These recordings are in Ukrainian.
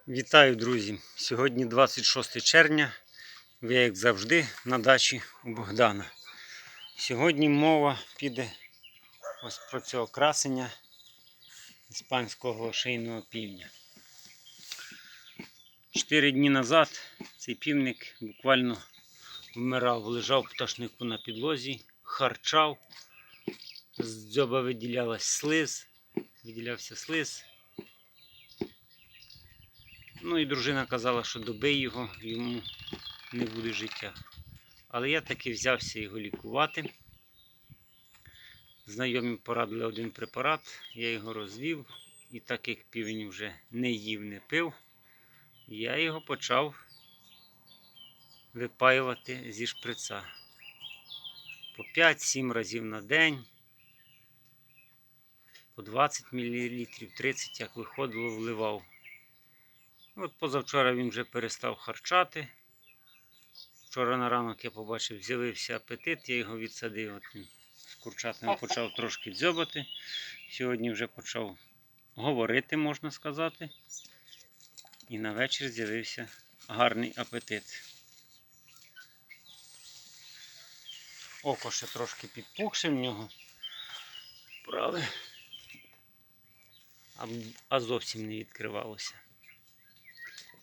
Вітаю, друзі! Сьогодні 26 червня, ви, як завжди, на дачі у Богдана. Сьогодні мова піде ось про цього красення іспанського шийного півня. 4 дні назад цей півник буквально вмирав, лежав в пташнику на підлозі, харчав, з дзьоба виділявся слиз. Ну і дружина казала, що добий його, йому не буде життя. Але я таки взявся його лікувати. Знайомі порадили один препарат, я його розвів. І так як півень вже не їв, не пив, я його почав випаювати зі шприца. По 5-7 разів на день, по 20 мл, 30, як виходило, вливав. От позавчора він вже перестав харчати. Вчора на ранок я побачив, з'явився апетит, я його відсадив. От він з курчатами почав трошки дзьобати. Сьогодні вже почав говорити, можна сказати. І на вечір з'явився гарний апетит. Око ще трошки підпухше в нього. Правда? А зовсім не відкривалося.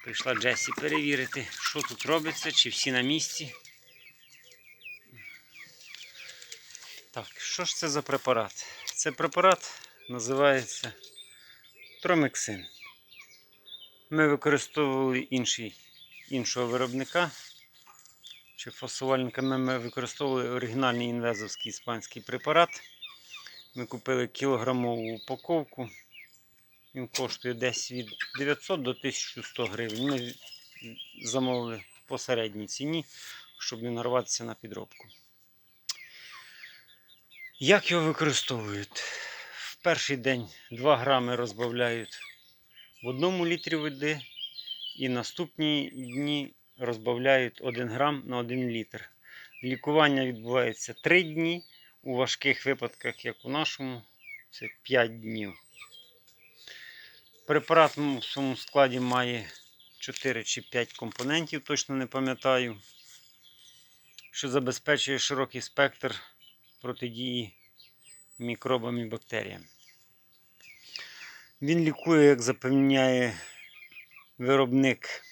Прийшла Джесі перевірити, що тут робиться, чи всі на місці. Так, що ж це за препарат? Це препарат називається Тромексин. Ми використовували іншого виробника, чи фасувальника. Ми використовували оригінальний інвезовський іспанський препарат. Ми купили кілограмову упаковку. Він коштує десь від 900 до 1100 гривень. Ми замовили по середній ціні, щоб не нарватися на підробку. Як його використовують? В перший день 2 грами розбавляють в 1 літрі води і наступні дні розбавляють 1 грам на 1 літр. Лікування відбувається 3 дні, у важких випадках, як у нашому, це 5 днів. Препарат в своєму складі має 4 чи 5 компонентів, точно не пам'ятаю, що забезпечує широкий спектр протидії мікробам і бактеріям. Він лікує, як запевняє виробник,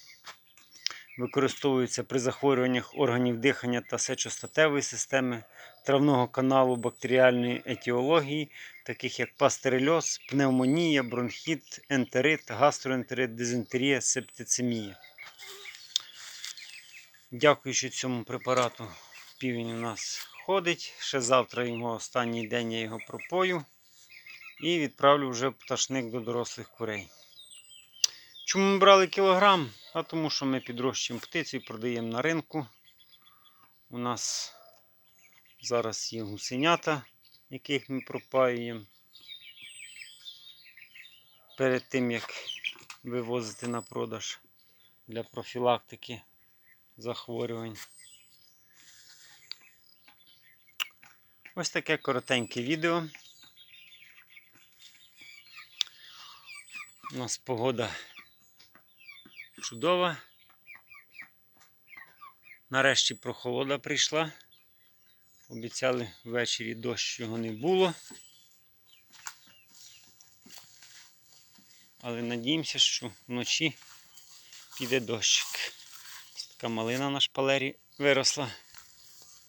використовується при захворюваннях органів дихання та сечостатевої системи, травного каналу, бактеріальної етіології, таких як пастерельоз, пневмонія, бронхіт, ентерит, гастроентерит, дизентерія, септицемія. Дякуючи цьому препарату, півень у нас ходить. Ще завтра його останній день, я його пропою і відправлю вже в пташник до дорослих курей. Чому ми брали кілограм? А тому що ми підрощуємо птицю і продаємо на ринку. У нас зараз є гусенята, яких ми пропаюємо перед тим, як вивозити на продаж для профілактики захворювань. Ось таке коротеньке відео. У нас погода чудова. Нарешті прохолода прийшла. Обіцяли ввечері дощ, його не було. Але надіємося, що вночі піде дощик. Ось така малина на шпалері виросла.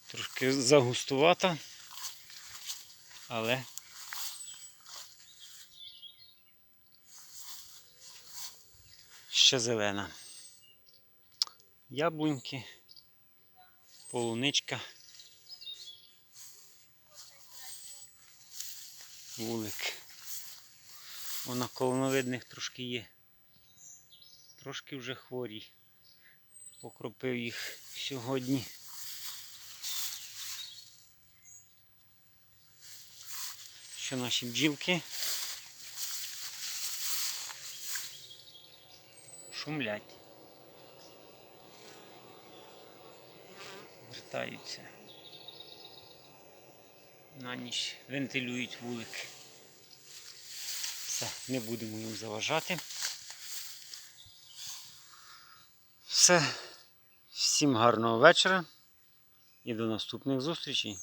Трошки загустувата, але ще зелена. Яблуньки, полуничка, вулик. Вона колоновидних трошки є. Трошки вже хворі. Покропив їх сьогодні. Що наші бджілки шумлять. Вертаються. На ніч вентилюють вулик. Все, не будемо їм заважати. все. Всім гарного вечора і до наступних зустрічей.